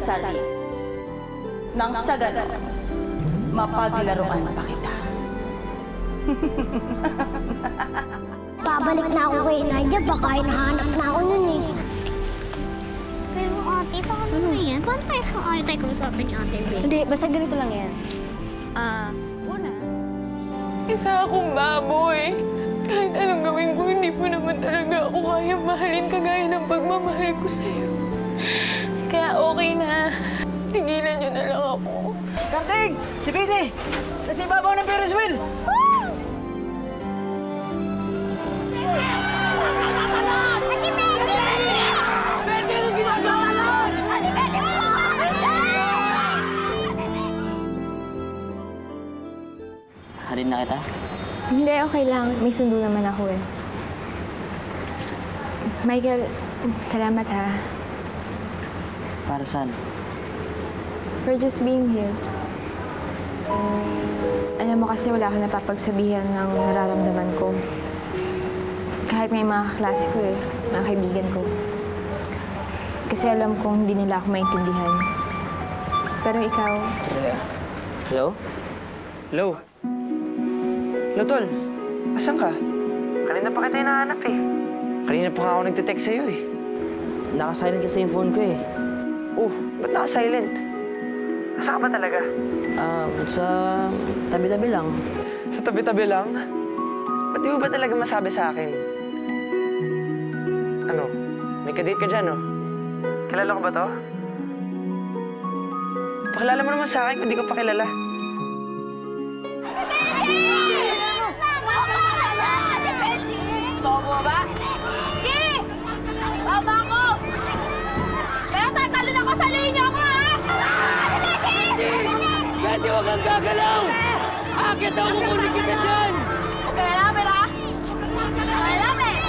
sarili. Nang sa ganon, mapaglaruan pa kita. Babalik na ako kay Nadia, baka hinahanap na ako nun eh. Pero ate, paano yan? Paano tayo sa ate kausapin ni Ate Bea? Hindi, basta ganito lang yan. Una. Isa akong baboy. Kahit anong gawin ko, hindi po naman talaga ako kaya mahalin kagaya ng pagmamahal ko sa'yo. Kaya okay na. Tigilan niyo na lang ako. Karting! Si Pete! Nasa ibabaw ng Ferris wheel! Ate Betty! Pete, anong ginagawa nun? Ate Betty mo! Halin na kita? Hindi, okay lang. May sundo naman ako eh. Michael, salamat ha. Para saan? For just being here. Alam mo kasi wala akong napapagsabihan ng nararamdaman ko. Kahit may mga kaklase ko eh, mga kaibigan ko. Kasi alam kong hindi nila ako maintindihan. Pero ikaw... Hello? Hello? Hello, Tol. Asan ka? Kanina pa kita hinahanap eh. Kanina pa nga ako nagte-text sa'yo eh. Naka-silent kasi yung phone ko eh. Oh, ba't naka-silent? Asa ka ba talaga? Sa tabi-tabi lang. Sa tabi-tabi lang? Ba't di mo ba talaga masabi sa akin? Ano? May kadate ka dyan, no? Kilala ko ba to? Pakilala mo naman sa akin kung di ko pa kilala. Bobo ba? Sige! Baba ko! Kaya tatalon ako sa linya ko, ha? Betty, huwag kang gagalaw! Akit ako kukunin kita dyan! Huwag ka lalapit, ha? Huwag ka lalapit!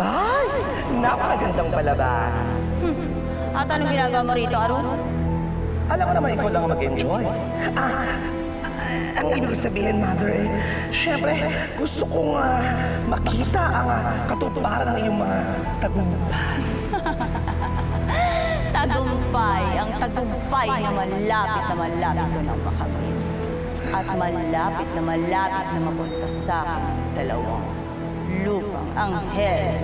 Ay! Napakagandang palabas! At anong ginagawa mo rito, Arun? Alam ko naman ikaw lang mag-enjoy. Ang ibig sabihin, Mother, eh, syempre, gusto kong makita ang katuparan ng iyong mga tagumpay. Tagumpay, ang tagumpay na malapit ko ng makamit. At malapit na mapunta sa aking dalawang lupang anghel.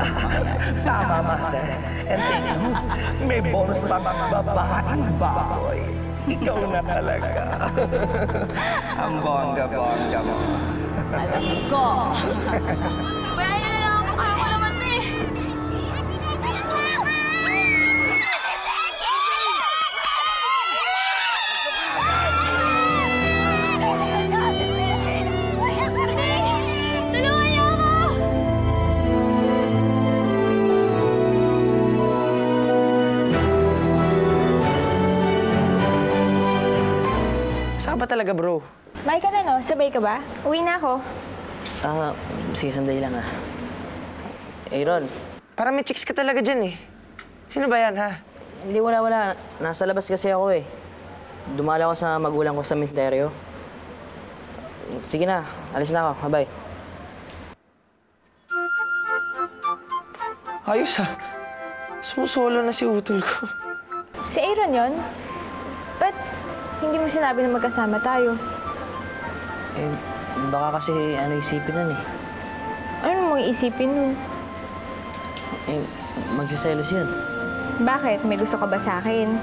Tama, Mother. And thank you. May bonus pa babaeng baboy. Ikaw na talaga. Ang bongga-bongga mo. Alam ko. Kaya na lang ako, kaya ko naman, eh! Tulungan niyo ako! Saan ba talaga, bro? Michael, ano? Sabay ka ba? Uwi na ako. Sige, sandali lang Aaron. Parang may chicks ka talaga dyan eh. Sino ba yan, ha? Hindi, wala. Nasa labas kasi ako eh. Dumala ako sa magulang ko sa misteryo. Sige na, alis na ako. Bye-bye. Ayos ah. Sumusolo na si utol ko. Si Aaron yon? Ba't hindi mo sinabi na magkasama tayo? Eh, baka kasi isipin nun eh. Ano mong isipin nun? Eh, magsiselos yun. Bakit? May gusto ka ba sa akin?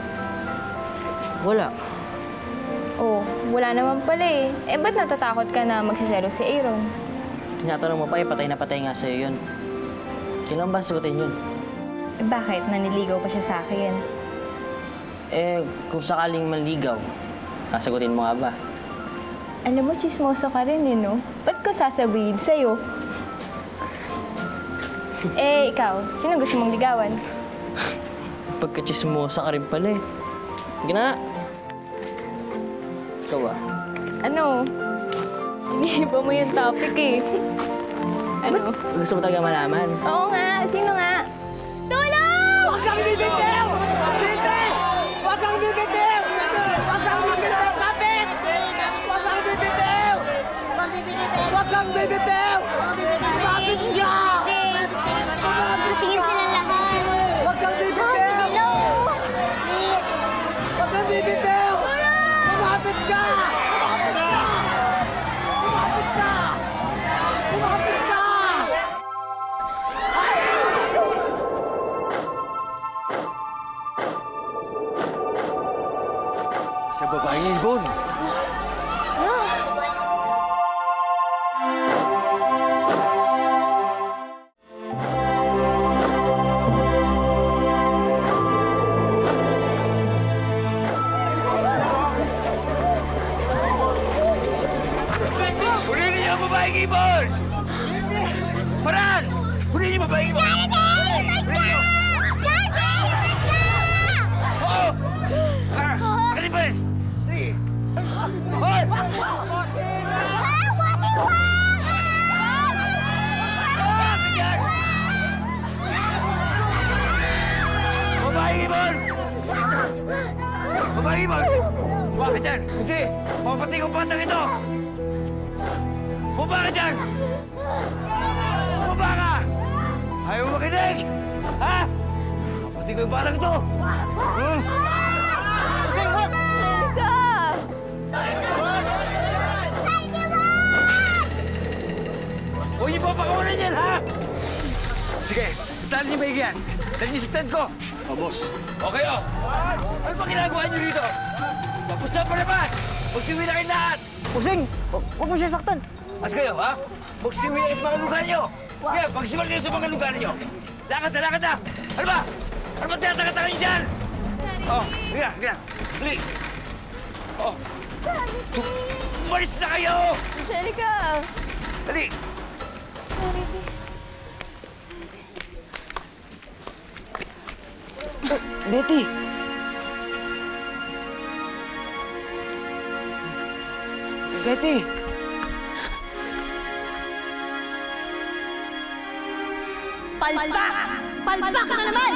Wala. Oh, wala naman pala eh. Eh, ba't natatakot ka na magsiselos si Aaron? Tinatanong mo pa patay na patay nga sa'yo yun. Kailan ba sagutin yun? Eh, bakit? Naniligaw pa siya sa akin. Eh, kung sakaling maligaw, sasagutin mo nga ba? Alam mo, chismoso ka rin eh, no? Ba't ko sasabihin sa'yo? Eh, ikaw, sino gusto mong ligawan? Pagkachismosa ka rin pala eh. Gina! Ikaw ba? Ano? Iniiba mo yung topic eh. Ano? Gusto mo talaga malaman? Oo nga, sino nga? Tulong! Huwag kang bibitaw! Bibitaw! Huwag kang bibitaw! Huwag kang bibitaw! Kapit! Huwag kang bibitaw! Huwag kang bibitaw! Kapit ka! Patingin sila lahat. Babaeng ibon! Huli niyo ang babaeng ibon! Paran! Huli niyo ang babaeng ibon! Oo! Alin ba yun? Sige! Hoy! Bakit yan? Babaeng ibon! Babaeng ibon! Bakit yan? Hindi! Mapapatay ko patang ito! Bumaba ka dyan! Bumaba ka! Ayaw mo makinig! Ha? Pati ko yung batang ito! Angelica! Huwag niyo pa pakawalan yan, ha? Sige, dali niyo maigi yan. Dali niyo sa tent ko. Boss. Okay, oh. Ano pa ginagawa niyo dito? Tapos na palabas! Magsiwi na kayo lahat! Using! Huwag mo siya saktan! At kayo, ha? Magsiwi na kayo sa mga lugar niyo! Kaya, magsiwal kayo sa mga lugar niyo! Lakad na, lakad na! Ano ba? Ano ba tinataka-taka niyo dyan? Oh, higa, higa. Dali! Oh. Umalis na kayo! Angelica! Dali! Betty! Betty! Palpak! Palpak na naman!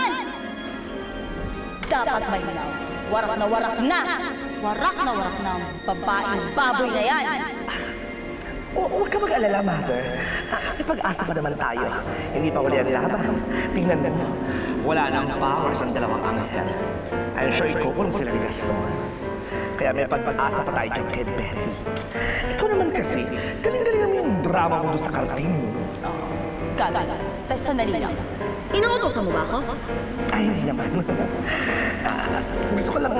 Dapat may malaw. Warak na warak na! Warak na warak na ang babaeng baboy na yan! Huwag ka mag-alala, Mother. May pag-asa pa naman tayo. Hindi pa huli ang laban. Tingnan mo. Wala nang powers ang dalawang anghel. I'm sure ikukulong sila ni Gaston. Kaya may pag-asa pa tayo kay Betty. Ikaw naman kasi, galing-galing mo yung drama mo doon sa karting mo. Gaga. Tayo sandali lang. Inuutosan mo ba ako? Ay, hindi naman. Gusto ko lang,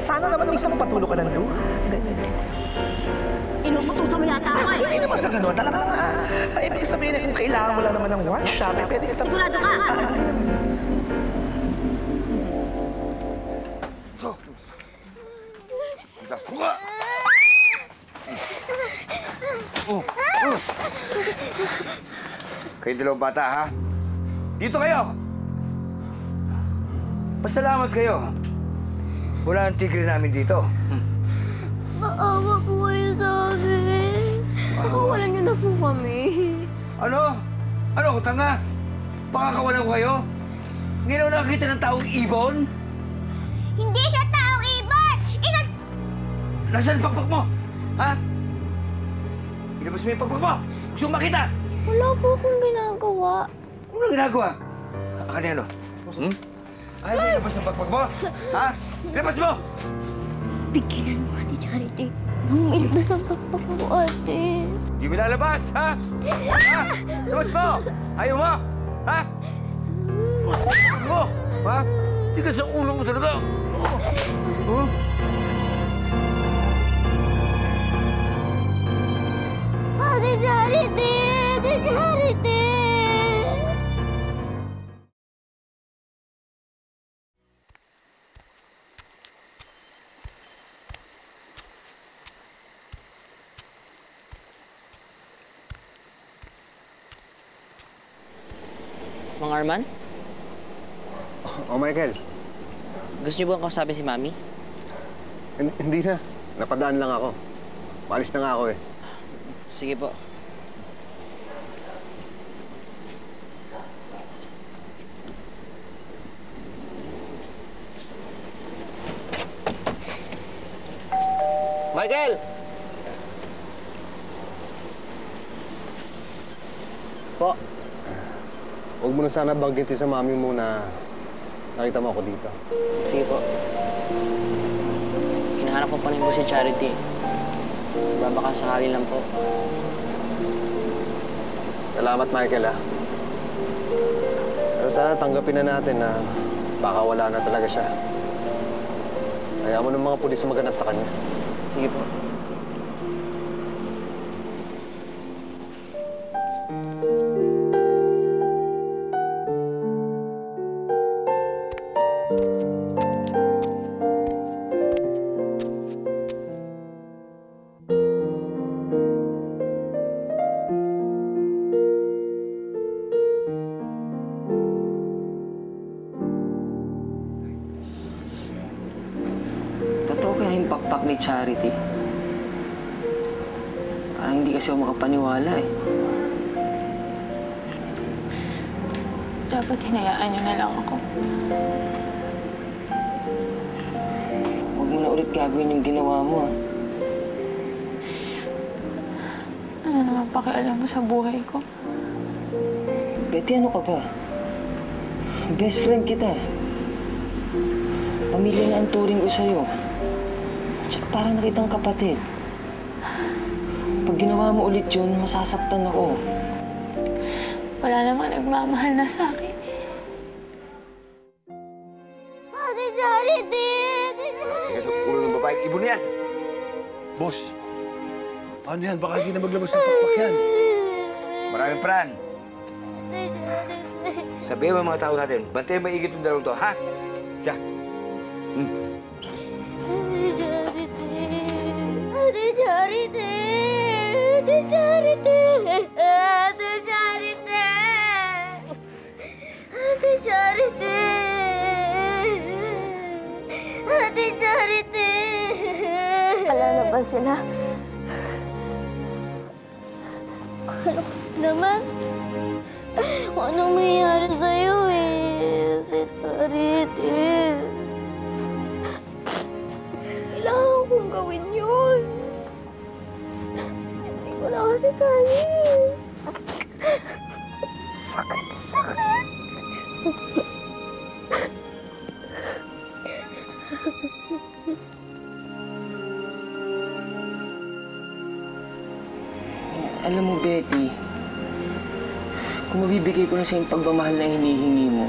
sana naman minsan magpatulo ka ng luha. Inuutosan mo yata ako eh. Hindi naman sa ganun. Talagang, ibig sabihin na kung kailangan mo lang naman ng one shot, eh, pwede ka... Sigurado ka? Kuha! Kayo dalawang bata, ha? Dito kayo! Pasalamat kayo. Wala ang tigre namin dito. Maawa po kayo sa amin. Pakawalan niyo na po kami. Ano? Ano, tanga? Pakakawalan ko kayo? Ngayon ako nakakita ng taong ibon? Hindi siya taong ibon! Nasaan ang pakpak mo? Ha? Ilabas mo yung pakpak mo! Gusto kong makita! Wala po akong ginagawa. Ano ginagawa? Kanino? Ayaw mo ilabas ang pakpak mo? Ha? Ilabas mo! Bigyan mo, Ate Charity. Nung ilabas ang pakpak mo, ate. Hindi mo lalabas, ha? Ha? Ilabas mo! Ayaw mo! Ha? Ilabas mo! Ha? Tigas ang ulo mo talaga! Huh? Ate Charity! Ate Charity! Mang Arman? Oh, Michael. Gusto niyo ba kausapin si Mami? Hindi na. Napadaan lang ako. Maalis na nga ako eh. Sige po. Michael! Po. Huwag mo na sana banggitin sa mami mo na nakita mo ako dito. Sige po. Hinahanap ko pa rin po si Charity. Baka sakali lang po. Salamat, Michael, ah. Pero sana tanggapin na natin na baka wala na talaga siya. Kaya mo ng mga pulis maganap sa kanya. Sige po. Totoo kaya yung pakpak ni Charity? Parang hindi kasi ako makapaniwala eh. Dapat hinayaan niyo na lang ako. Huwag mo na ulit gagawin yung ginawa mo ah. Ano naman pakialam mo sa buhay ko? Betty, ano ka ba? Best friend kita. Pamilya na ang turing ko sa'yo. Tsaka parang nakitang kapatid. Pag ginawa mo ulit yun, masasaktan ako. Wala namang nagmamahal na sa akin. Ate Charity! Teka sa ulo ng babaeng ibon yan. Boss, paano yan? Baka hindi na maglabas ng pakpak yan. Maraming pran. Sabihin mo mga tao natin, bantay maigit yung dalawang to, ha? Siya. Ate Charity! Ate Charity! Ate Charity! Ate Charity! Ate Charity! Alala ba sila? Ano naman? Anong mayayari sa'yo eh? Ate Charity! Kailangan kong gawin yun. Hindi ko na kasi kaya. Sakit. Alam mo, Betty, kung mabibigay ko na sa'yo yung pagmamahal na hinihingi mo,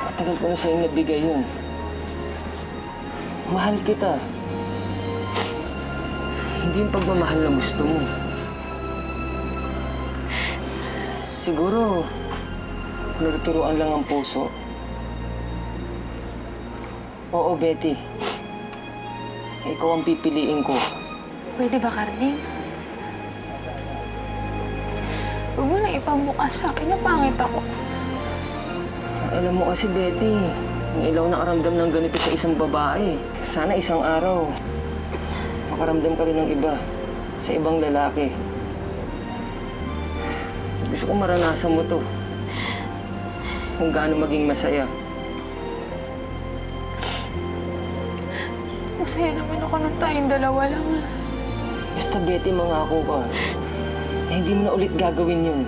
matagal ko na sa'yo nabigay yun. Mahal kita. Hindi yung pagmamahal na gusto mo. Siguro, natuturuan lang ang puso. Oo, Betty. Ikaw ang pipiliin ko. Pwede ba, Carding? Huwag mo na ipamukha sa akin na pangit ako. Alam mo kasi, Betty, ngayon nakaramdam ng ganito sa isang babae. Sana isang araw, makaramdam ka rin ng iba sa ibang lalaki. Gusto ko maranasan mo to. Kung gaano maging masaya. Masaya naman ako nung tayong dalawa lang. Basta, Betty, mangako ka. Hindi mo na ulit gagawin yun.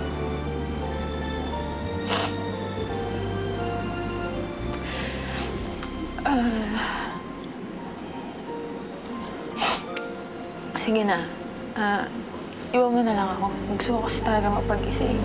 Sige na. Iwan mo na lang ako. Gusto ko kasi talaga mapag-isa eh.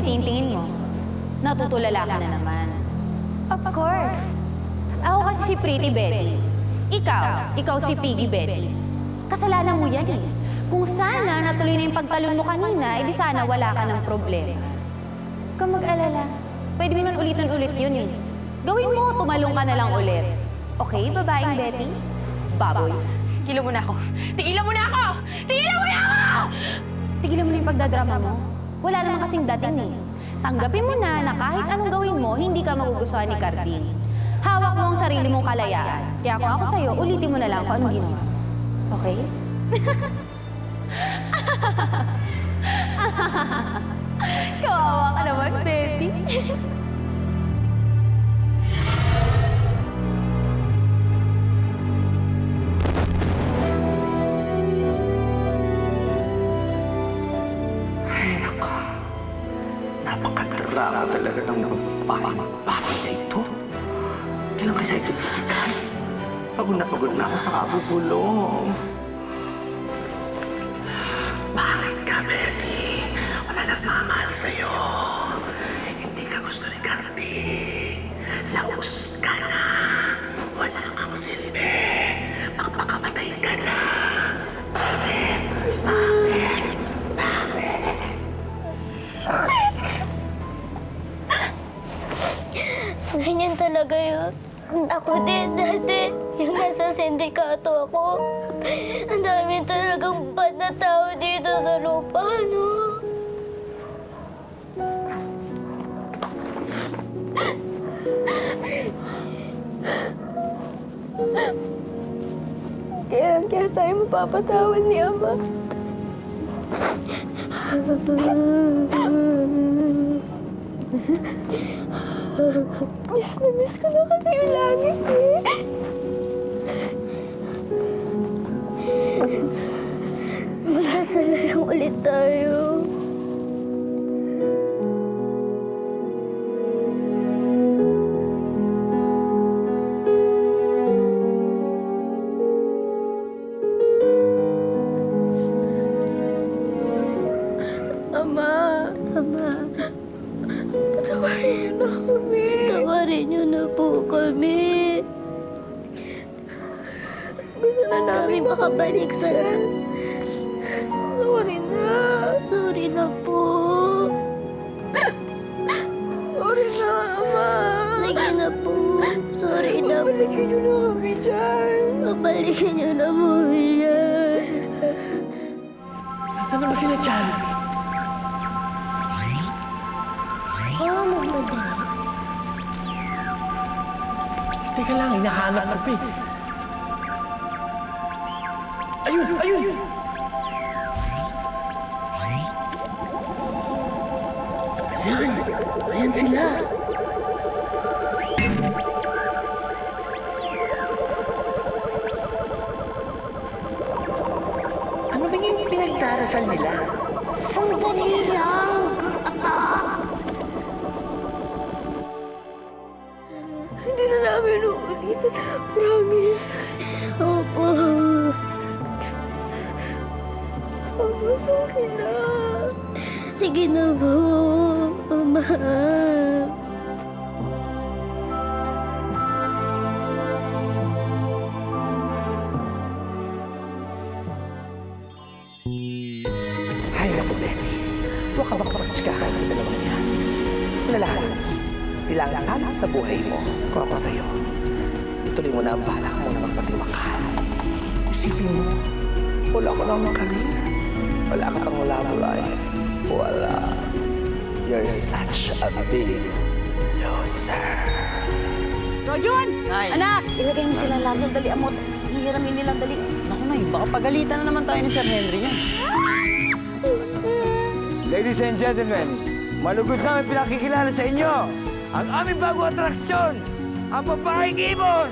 Tinitingin mo? Natutulala ka na naman. Of course. Ako kasi si Pretty Betty. Ikaw si Piggy Betty. Kasalanan mo yan eh. Kung sana natuloy na yung pagtalon mo kanina, edi sana wala ka ng problema. Huwag kang mag-alala. Pwede mo nun ulitin-ulit yun eh. Gawin mo, tumalong ka na lang ulit. Okay, babaeng Betty? Baboy. Tigilan mo na ako! Tigilan mo na ako! Tigilan mo na ako! Tigilan mo na yung pagdadrama mo. Wala naman kasing dating eh. Tanggapin mo na kahit anong gawin mo, hindi ka magugustuhan ni Carding. Hawak mo ang sarili mong kalayaan. Kaya kung ako sa'yo, ulitin mo na lang kung anong ginawa. Okay? Kawawa ka naman, Betty. Ay, nako. Napakadrama talaga ng babae na ito. Kailan kaya ito? Pagod na ako sa kabubulong. Bakit ka, Betty? Wala nagmamahal sa'yo. Hindi ka gusto ni Cardi. Laos ka na. Wala kang silbi. Magpakamatay ka na. Bakit? Bakit? Ganyan talaga yun. Ako din, dati. Yung nasa sindikato ako. Ang dami talagang bad na tao dito sa lupa, no? Kaya tayo mapapatawad ni Ama. Miss ko na kasi yung langit eh. Magsasala lang ulit tayo. Ama. Patawarin niyo na kami. Tawarin niyo na po kami. Gusto na namin makabalik sa... Sorry na. Sorry na po. Sorry na, Ama. Sige na po. Sorry na po. Babalikin niyo na kami dyan. Babalikin niyo na po yan. Nasaan na ba sila dyan? Magmadali. Teka lang, hinahanap ko eh. Ayun! Ayan sila. Ano ba yung pinagdarasal nila? Sandali lang. Hindi na namin uulitin. Promise. Opo. Ama, sorry na. Sige na po, Ama. Ay, naku, Betty. Huwag ka makapagtsikahan sa dalawang yan. Lalaki, sila ang sana sa buhay mo kung ako sa'yo. Ituloy mo na ang balak mo na magpatiwakal. Isipin mo, wala ka namang career. Wala ka pang love life. Wala. You're such a big loser. Rojon! Anak! Ilagay mo sila lalo, dali amot. Hihiramin nilang dali. Naku, Nay, baka pagalitan na naman tayo ni Sir Henry niyan. Ladies and gentlemen, malugod namin pinakikilala sa inyo ang aming bagong atraksyon, ang babaeng ibon!